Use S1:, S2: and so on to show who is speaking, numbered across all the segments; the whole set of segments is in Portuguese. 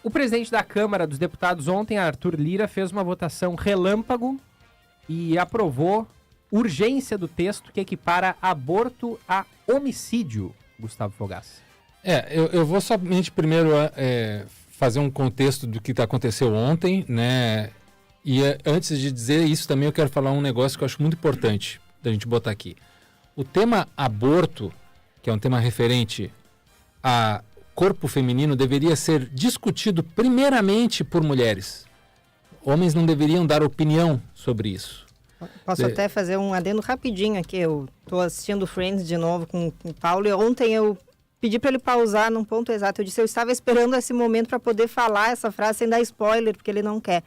S1: O presidente da Câmara dos Deputados ontem, Arthur Lira, fez uma votação relâmpago e aprovou urgência do texto que equipara aborto a homicídio, Gustavo Fogaça.
S2: Eu vou somente primeiro fazer um contexto do que aconteceu ontem, né? E antes de dizer isso também eu quero falar um negócio que eu acho muito importante da gente botar aqui. O tema aborto, que é um tema referente a corpo feminino, deveria ser discutido primeiramente por mulheres. Homens não deveriam dar opinião sobre isso.
S3: Posso até fazer um adendo rapidinho aqui. Eu estou assistindo Friends de novo com o Paulo e ontem eu pedi para ele pausar num ponto exato. Eu disse, eu estava esperando esse momento para poder falar essa frase sem dar spoiler, porque ele não quer.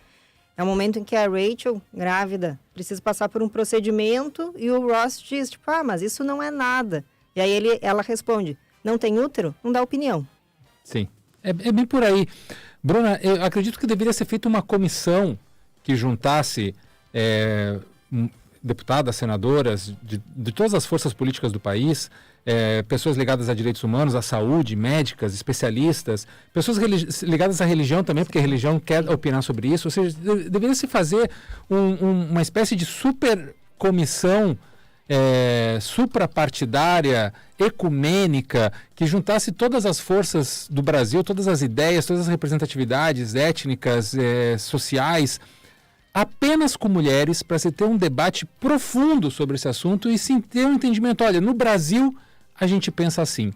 S3: É o momento em que a Rachel, grávida, precisa passar por um procedimento e o Ross diz, mas isso não é nada. E aí ela responde, não tem útero? Não dá opinião.
S2: Sim, é bem por aí. Bruna, eu acredito que deveria ser feita uma comissão que juntasse deputadas, senadoras de todas as forças políticas do país, pessoas ligadas a direitos humanos, à saúde, médicas, especialistas, pessoas ligadas à religião também, porque a religião quer opinar sobre isso. Ou seja, deveria se fazer uma espécie de super comissão suprapartidária, ecumênica, que juntasse todas as forças do Brasil, todas as ideias, todas as representatividades étnicas, sociais, apenas com mulheres, para se ter um debate profundo sobre esse assunto e sim ter um entendimento. Olha, no Brasil a gente pensa assim,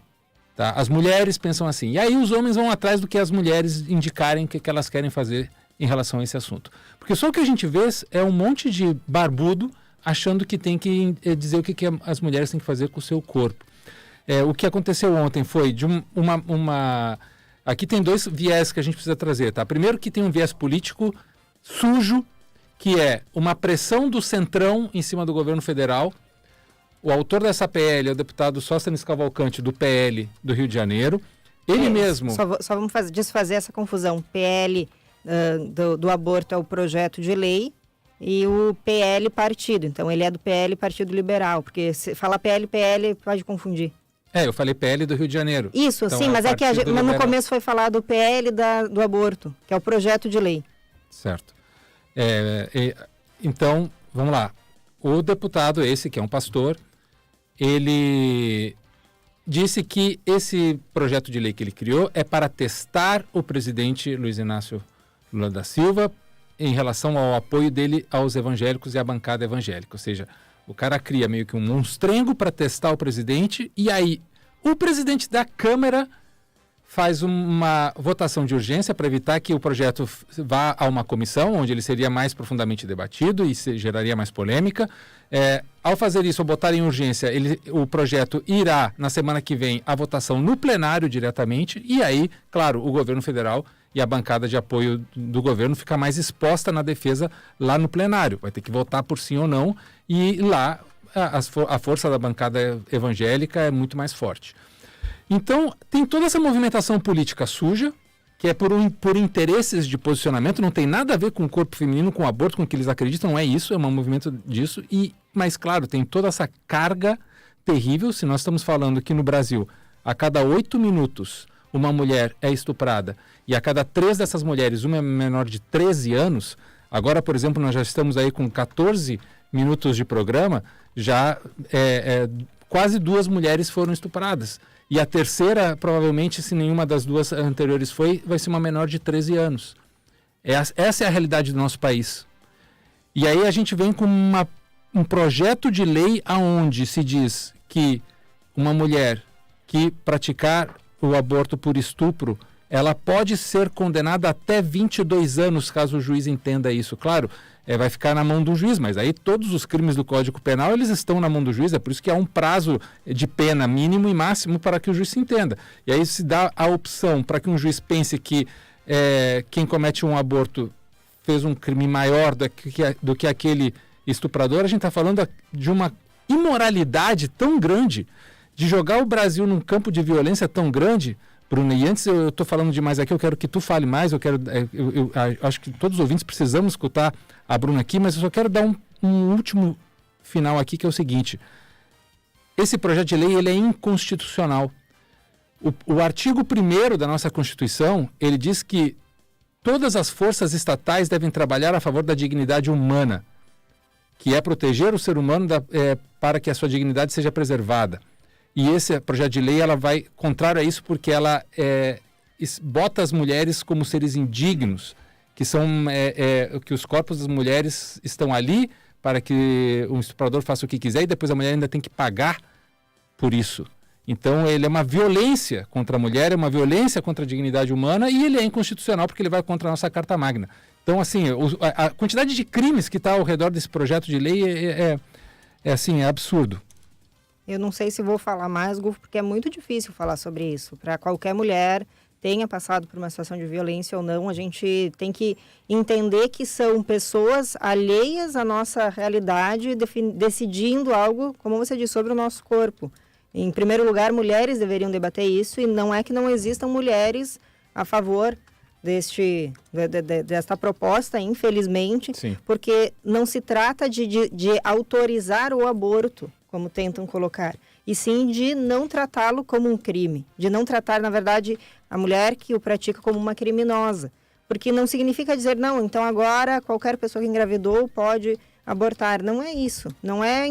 S2: tá? As mulheres pensam assim. E aí os homens vão atrás do que as mulheres indicarem que elas querem fazer em relação a esse assunto. Porque só o que a gente vê é um monte de barbudo achando que tem que dizer o que as mulheres têm que fazer com o seu corpo. O que aconteceu ontem foi de Aqui tem dois viés que a gente precisa trazer, tá? Primeiro que tem um viés político sujo, que é uma pressão do Centrão em cima do governo federal. O autor dessa PL é o deputado Sóstenes Cavalcante, do PL do Rio de Janeiro. Ele mesmo...
S3: Só vamos desfazer essa confusão. PL do aborto é o projeto de lei e o PL partido. Então, ele é do PL Partido Liberal, porque se falar PL pode confundir.
S2: Eu falei PL do Rio de Janeiro.
S3: Isso, então, sim, mas é que mas no começo foi falado o PL do aborto, que é o projeto de lei.
S2: Certo. Então, vamos lá. O deputado, esse que é um pastor, ele disse que esse projeto de lei que ele criou é para testar o presidente Luiz Inácio Lula da Silva em relação ao apoio dele aos evangélicos e à bancada evangélica. Ou seja, o cara cria meio que um monstrengo para testar o presidente e aí o presidente da Câmara faz uma votação de urgência para evitar que o projeto vá a uma comissão, onde ele seria mais profundamente debatido e geraria mais polêmica. Ao fazer isso, ao botar em urgência, o projeto irá, na semana que vem, à votação no plenário diretamente, e aí, claro, o governo federal e a bancada de apoio do governo fica mais exposta na defesa lá no plenário. Vai ter que votar por sim ou não, e lá a força da bancada evangélica é muito mais forte. Então, tem toda essa movimentação política suja, que é por interesses de posicionamento, não tem nada a ver com o corpo feminino, com o aborto, com o que eles acreditam, não é isso, é um movimento disso. Mas, claro, tem toda essa carga terrível. Se nós estamos falando que no Brasil, a cada 8 minutos, uma mulher é estuprada, e a cada 3 dessas mulheres, uma é menor de 13 anos, agora, por exemplo, nós já estamos aí com 14 minutos de programa, já quase 2 mulheres foram estupradas. E a terceira, provavelmente, se nenhuma das 2 anteriores vai ser uma menor de 13 anos. Essa é a realidade do nosso país. E aí a gente vem com um projeto de lei aonde se diz que uma mulher que praticar o aborto por estupro, ela pode ser condenada até 22 anos, caso o juiz entenda isso. Claro, vai ficar na mão do juiz, mas aí todos os crimes do Código Penal, eles estão na mão do juiz, é por isso que há um prazo de pena mínimo e máximo para que o juiz se entenda. E aí se dá a opção para que um juiz pense que quem comete um aborto fez um crime maior do que aquele estuprador. A gente está falando de uma imoralidade tão grande, de jogar o Brasil num campo de violência tão grande. Bruna, e antes eu estou falando demais aqui, eu quero que tu fale mais, eu acho que todos os ouvintes precisamos escutar a Bruna aqui, mas eu só quero dar um último final aqui, que é o seguinte: esse projeto de lei ele é inconstitucional, O artigo 1º da nossa Constituição, ele diz que todas as forças estatais devem trabalhar a favor da dignidade humana, que é proteger o ser humano para que a sua dignidade seja preservada. E esse projeto de lei ela vai contrário a isso, porque ela bota as mulheres como seres indignos, que são que os corpos das mulheres estão ali para que o estuprador faça o que quiser e depois a mulher ainda tem que pagar por isso. Então ele é uma violência contra a mulher, é uma violência contra a dignidade humana e ele é inconstitucional porque ele vai contra a nossa Carta Magna. Então, assim, a quantidade de crimes que está ao redor desse projeto de lei é absurdo.
S3: Eu não sei se vou falar mais, Gufo, porque é muito difícil falar sobre isso. Para qualquer mulher, tenha passado por uma situação de violência ou não, a gente tem que entender que são pessoas alheias à nossa realidade, decidindo algo, como você disse, sobre o nosso corpo. Em primeiro lugar, mulheres deveriam debater isso, e não é que não existam mulheres a favor desta proposta, infelizmente,
S2: Sim.
S3: porque não se trata de autorizar o aborto, como tentam colocar, e sim de não tratá-lo como um crime, de não tratar, na verdade, a mulher que o pratica como uma criminosa, porque não significa dizer, não, então agora qualquer pessoa que engravidou pode abortar. Não é isso, não é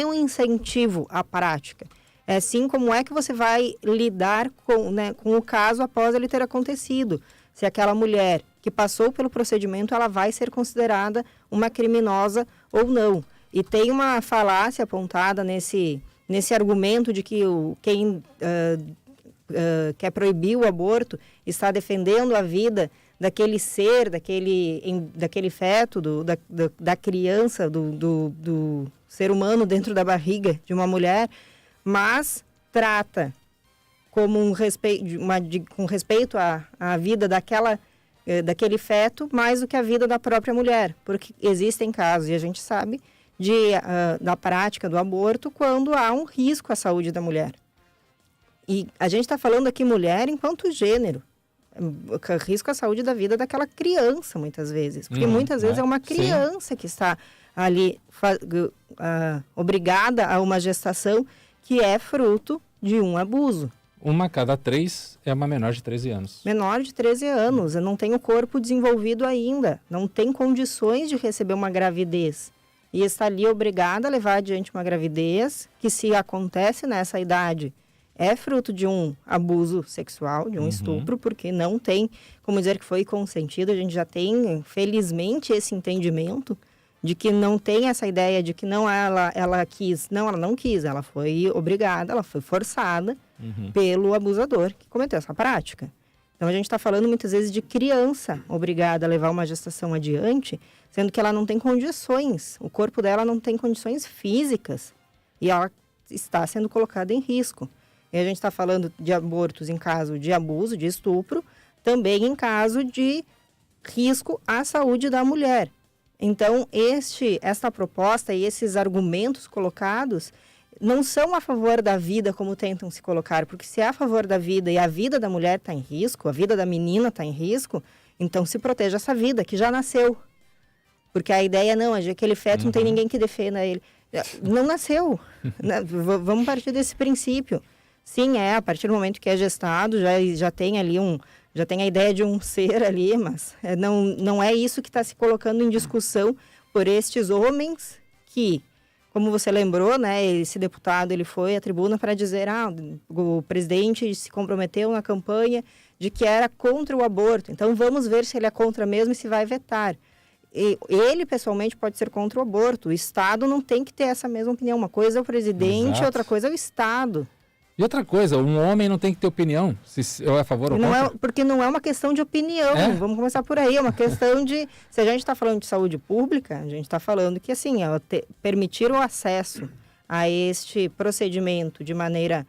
S3: um incentivo à prática. É sim como é que você vai lidar com o caso após ele ter acontecido. Se aquela mulher que passou pelo procedimento, ela vai ser considerada uma criminosa ou não. E tem uma falácia apontada nesse argumento de que quem quer proibir o aborto está defendendo a vida daquele ser, daquele feto, da criança, do ser humano dentro da barriga de uma mulher, mas trata como com respeito à vida daquele feto, mais do que a vida da própria mulher, porque existem casos, e a gente sabe, da prática do aborto quando há um risco à saúde da mulher. E a gente está falando aqui mulher enquanto gênero, risco à saúde da vida daquela criança, muitas vezes, porque muitas vezes é uma criança que está ali obrigada a uma gestação que é fruto de um abuso.
S2: Uma a cada 3 é uma menor de 13 anos.
S3: Menor de 13 anos, não tem o corpo desenvolvido ainda, não tem condições de receber uma gravidez. E está ali obrigada a levar adiante uma gravidez que, se acontece nessa idade, é fruto de um abuso sexual, de um estupro, porque não tem como dizer que foi consentido. A gente já tem, felizmente, esse entendimento de que não tem essa ideia de que ela quis. Não, ela não quis, ela foi obrigada, ela foi forçada pelo abusador que cometeu essa prática. Então, a gente está falando muitas vezes de criança obrigada a levar uma gestação adiante, sendo que ela não tem condições, o corpo dela não tem condições físicas e ela está sendo colocada em risco. E a gente está falando de abortos em caso de abuso, de estupro, também em caso de risco à saúde da mulher. Então, esta proposta e esses argumentos colocados não são a favor da vida como tentam se colocar, porque se é a favor da vida e a vida da mulher está em risco, a vida da menina está em risco, então se proteja essa vida que já nasceu. Porque a ideia não é de aquele feto não tem ninguém que defenda ele. Não nasceu. Vamos partir desse princípio. Sim, a partir do momento que é gestado, já tem ali já tem a ideia de um ser ali, mas não é isso que está se colocando em discussão por estes homens que, como você lembrou, né, esse deputado ele foi à tribuna para dizer o presidente se comprometeu na campanha de que era contra o aborto, então vamos ver se ele é contra mesmo e se vai vetar. Ele, pessoalmente, pode ser contra o aborto. O Estado não tem que ter essa mesma opinião. Uma coisa é o presidente,
S2: Exato.
S3: Outra coisa é o Estado.
S2: E outra coisa, um homem não tem que ter opinião, se é a favor ou contra.
S3: Porque não é uma questão de opinião, vamos começar por aí, é uma questão de... Se a gente está falando de saúde pública, a gente está falando que, assim, permitir o acesso a este procedimento de maneira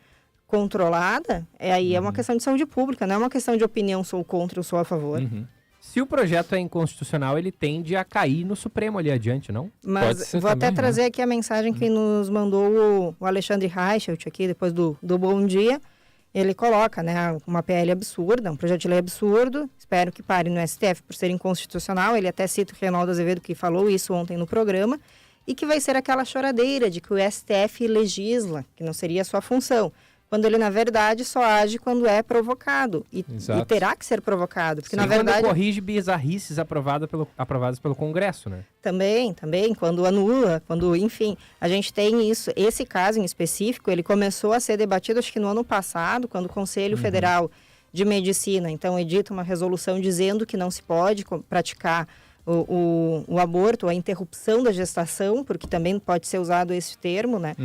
S3: controlada, aí é uma questão de saúde pública, não é uma questão de opinião, sou contra ou sou a favor.
S1: Se o projeto é inconstitucional, ele tende a cair no Supremo ali adiante, não?
S3: Mas vou até trazer aqui a mensagem que nos mandou o Alexandre Reichelt aqui, depois do Bom Dia. Ele coloca, né, uma PL absurda, um projeto de lei absurdo. Espero que pare no STF por ser inconstitucional. Ele até cita o Reinaldo Azevedo, que falou isso ontem no programa. E que vai ser aquela choradeira de que o STF legisla, que não seria a sua função. quando ele, na verdade, só age quando é provocado. E terá que ser provocado. Porque,
S1: Sim,
S3: na verdade...
S1: quando corrige bizarrices aprovadas pelo Congresso, né?
S3: Também, quando anula, quando, enfim, a gente tem isso. Esse caso em específico, ele começou a ser debatido, acho que no ano passado, quando o Conselho Federal de Medicina, então, edita uma resolução dizendo que não se pode praticar o aborto, a interrupção da gestação, porque também pode ser usado esse termo, né?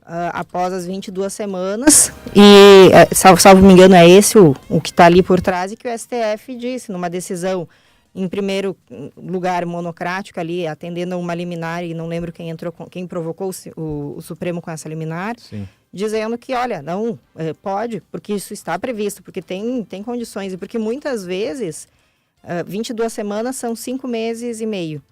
S3: Após as 22 semanas. E, salvo me engano, é esse o que está ali por trás, e que o STF disse numa decisão, em primeiro lugar, monocrática ali, atendendo a uma liminar, e não lembro quem provocou o Supremo com essa liminar,
S2: Sim.
S3: dizendo que, olha, não, pode, porque isso está previsto, porque tem condições, e porque muitas vezes 22 semanas são 5 meses e meio.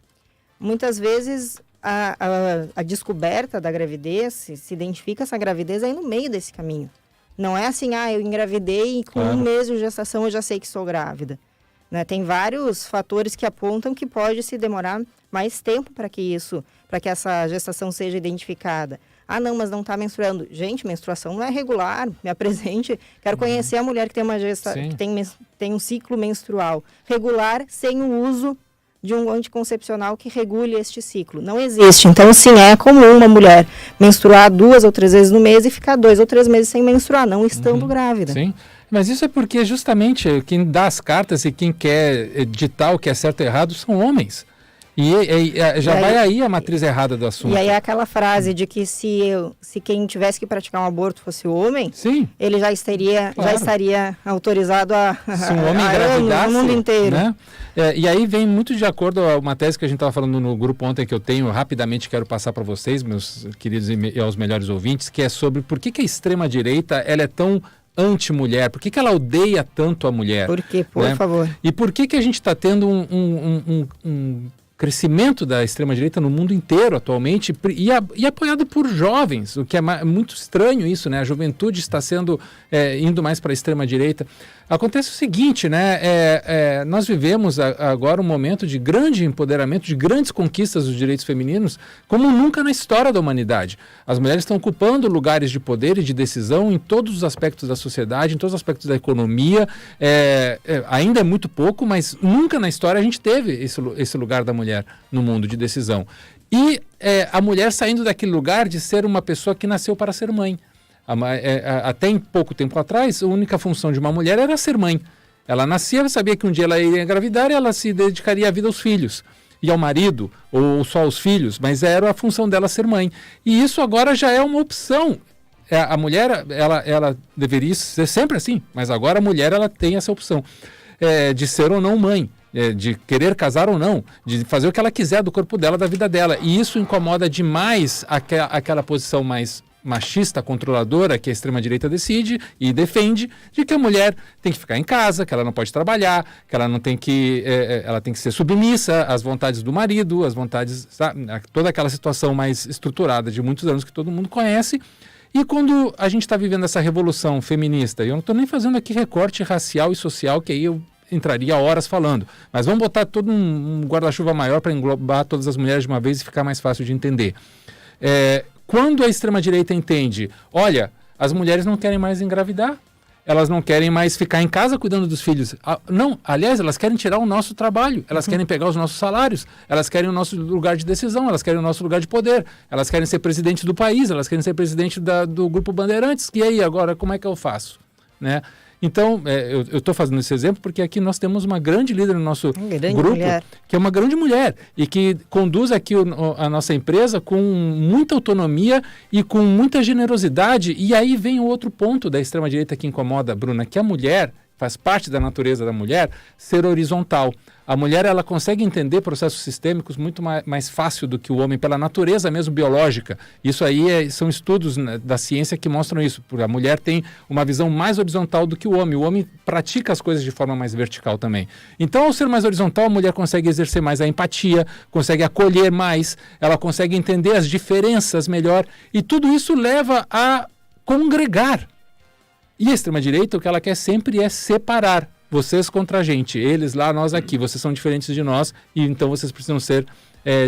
S3: Muitas vezes a descoberta da gravidez, se identifica essa gravidez aí no meio desse caminho. Não é assim, eu engravidei e com 1 mês de gestação eu já sei que sou grávida. Né? Tem vários fatores que apontam que pode se demorar mais tempo para que essa gestação seja identificada. Não, mas não está menstruando. Gente, menstruação não é regular. Me apresente. Quero conhecer a mulher que tem que tem um ciclo menstrual regular sem o uso de um anticoncepcional que regule este ciclo. Não existe. Então, sim, é comum uma mulher menstruar 2 ou 3 vezes no mês e ficar 2 ou 3 meses sem menstruar, não estando grávida.
S2: Sim. Mas isso é porque justamente quem dá as cartas e quem quer ditar o que é certo e errado são homens. E vai aí a matriz errada do assunto.
S3: E aí é aquela frase de que se quem tivesse que praticar um aborto fosse o homem,
S2: sim,
S3: ele já estaria autorizado
S2: se um homem engravidasse,
S3: no mundo inteiro.
S2: Né? E aí vem muito de acordo a uma tese que a gente estava falando no grupo ontem, que eu tenho, rapidamente quero passar para vocês, meus queridos e aos melhores ouvintes, que é sobre por que a extrema-direita ela é tão anti-mulher, por que ela odeia tanto a mulher?
S3: Por quê? Por favor.
S2: E por que a gente está tendo um crescimento da extrema-direita no mundo inteiro atualmente e apoiado por jovens, o que é muito estranho isso, né? A juventude está indo mais para a extrema-direita. Acontece o seguinte, né? Nós vivemos agora um momento de grande empoderamento, de grandes conquistas dos direitos femininos, como nunca na história da humanidade. As mulheres estão ocupando lugares de poder e de decisão em todos os aspectos da sociedade, em todos os aspectos da economia. Ainda é muito pouco, mas nunca na história a gente teve esse lugar da mulher no mundo de decisão. E a mulher saindo daquele lugar de ser uma pessoa que nasceu para ser mãe. Até em pouco tempo atrás, a única função de uma mulher era ser mãe. Ela nascia, sabia que um dia ela iria engravidar e ela se dedicaria à vida aos filhos. E ao marido, ou só aos filhos, mas era a função dela ser mãe. E isso agora já é uma opção. A mulher, ela deveria ser sempre assim, mas agora a mulher ela tem essa opção de ser ou não mãe. De querer casar ou não, de fazer o que ela quiser do corpo dela, da vida dela. E isso incomoda demais aquela posição mais machista, controladora, que a extrema-direita decide e defende, de que a mulher tem que ficar em casa, que ela não pode trabalhar, que ela não tem que... ela tem que ser submissa às vontades do marido, às vontades... Sabe? Toda aquela situação mais estruturada de muitos anos que todo mundo conhece. E quando a gente está vivendo essa revolução feminista, e eu não estou nem fazendo aqui recorte racial e social, que aí eu entraria horas falando, mas vamos botar todo um guarda-chuva maior para englobar todas as mulheres de uma vez e ficar mais fácil de entender. Quando a extrema-direita entende, olha, as mulheres não querem mais engravidar, elas não querem mais ficar em casa cuidando dos filhos. Não, aliás, elas querem tirar o nosso trabalho, elas querem pegar os nossos salários, elas querem o nosso lugar de decisão, elas querem o nosso lugar de poder, elas querem ser presidente do país, elas querem ser presidente do Grupo Bandeirantes. E aí, agora, como é que eu faço? Né? Então, eu estou fazendo esse exemplo porque aqui nós temos uma grande líder no nosso grupo, que é uma grande mulher e que conduz aqui a nossa empresa com muita autonomia e com muita generosidade. E aí vem o outro ponto da extrema-direita que incomoda, Bruna, que a mulher, faz parte da natureza da mulher, ser horizontal. A mulher ela consegue entender processos sistêmicos muito mais fácil do que o homem, pela natureza mesmo biológica. Isso aí são estudos da ciência que mostram isso. Porque a mulher tem uma visão mais horizontal do que o homem. O homem pratica as coisas de forma mais vertical também. Então, ao ser mais horizontal, a mulher consegue exercer mais a empatia, consegue acolher mais, ela consegue entender as diferenças melhor. E tudo isso leva a congregar. E a extrema-direita, o que ela quer sempre é separar. Vocês contra a gente, eles lá, nós aqui, vocês são diferentes de nós e então vocês precisam ser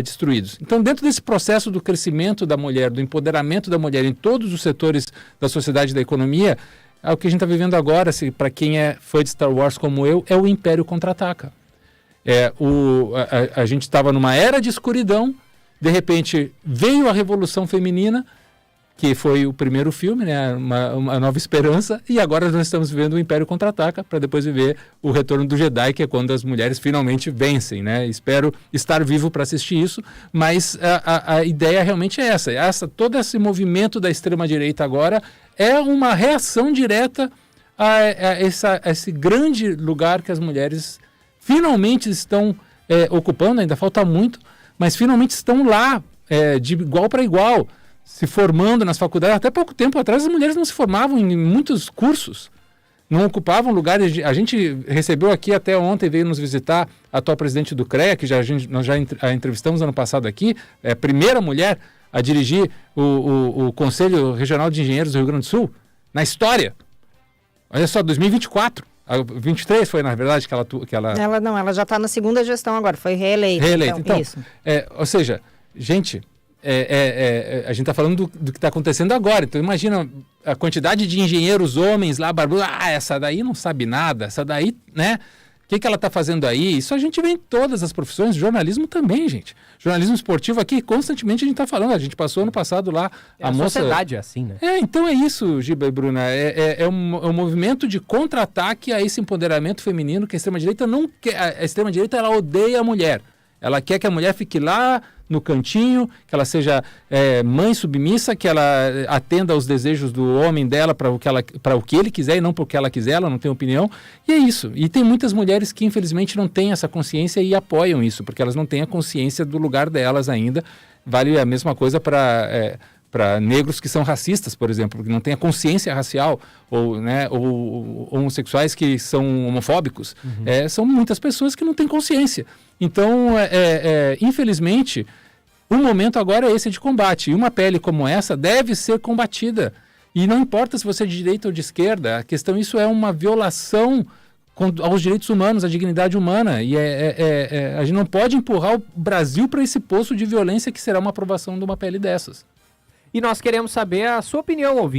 S2: destruídos. Então, dentro desse processo do crescimento da mulher, do empoderamento da mulher em todos os setores da sociedade e da economia, o que a gente está vivendo agora, para quem é fã de Star Wars como eu, é o Império Contra-Ataca. A gente estava numa era de escuridão, de repente veio a Revolução Feminina, que foi o primeiro filme, né, uma Nova Esperança, e agora nós estamos vivendo o Império Contra-Ataca, para depois viver o Retorno do Jedi, que é quando as mulheres finalmente vencem, né? Espero estar vivo para assistir isso, mas a ideia realmente é essa. Todo esse movimento da extrema-direita agora é uma reação direta a esse grande lugar que as mulheres finalmente estão ocupando, ainda falta muito, mas finalmente estão lá de igual para igual, se formando nas faculdades. Até pouco tempo atrás as mulheres não se formavam em muitos cursos, não ocupavam lugares. A gente recebeu aqui até ontem, veio nos visitar a atual presidente do CREA, que nós já a entrevistamos ano passado aqui, a primeira mulher a dirigir o Conselho Regional de Engenheiros do Rio Grande do Sul, na história. Olha só, 2024. A 23 foi, na verdade, que ela...
S3: Ela já está na segunda gestão agora, foi reeleita.
S2: Então,
S3: isso.
S2: Ou seja, gente... a gente está falando do que está acontecendo agora. Então imagina a quantidade de engenheiros homens lá, barbudos. Essa daí não sabe nada, essa daí, né? O que ela está fazendo aí? Isso a gente vê em todas as profissões, jornalismo também, gente. Jornalismo esportivo aqui, constantemente a gente está falando. A gente passou ano passado lá, a moça...
S1: sociedade é assim, né?
S2: Então é isso, Giba e Bruna. É um movimento de contra-ataque a esse empoderamento feminino que a extrema-direita não quer. A extrema-direita, ela odeia a mulher. Ela quer que a mulher fique lá no cantinho, que ela seja mãe submissa, que ela atenda aos desejos do homem dela para o que ele quiser e não para o que ela quiser, ela não tem opinião. E é isso. E tem muitas mulheres que infelizmente não têm essa consciência e apoiam isso, porque elas não têm a consciência do lugar delas ainda. Vale a mesma coisa para negros que são racistas, por exemplo, que não têm a consciência racial, ou homossexuais que são homofóbicos. São muitas pessoas que não têm consciência. Então, infelizmente, o momento agora é esse de combate. E uma pele como essa deve ser combatida. E não importa se você é de direita ou de esquerda, isso é uma violação aos direitos humanos, à dignidade humana. E a gente não pode empurrar o Brasil para esse poço de violência que será uma aprovação de uma pele dessas.
S1: E nós queremos saber a sua opinião, ouvinte.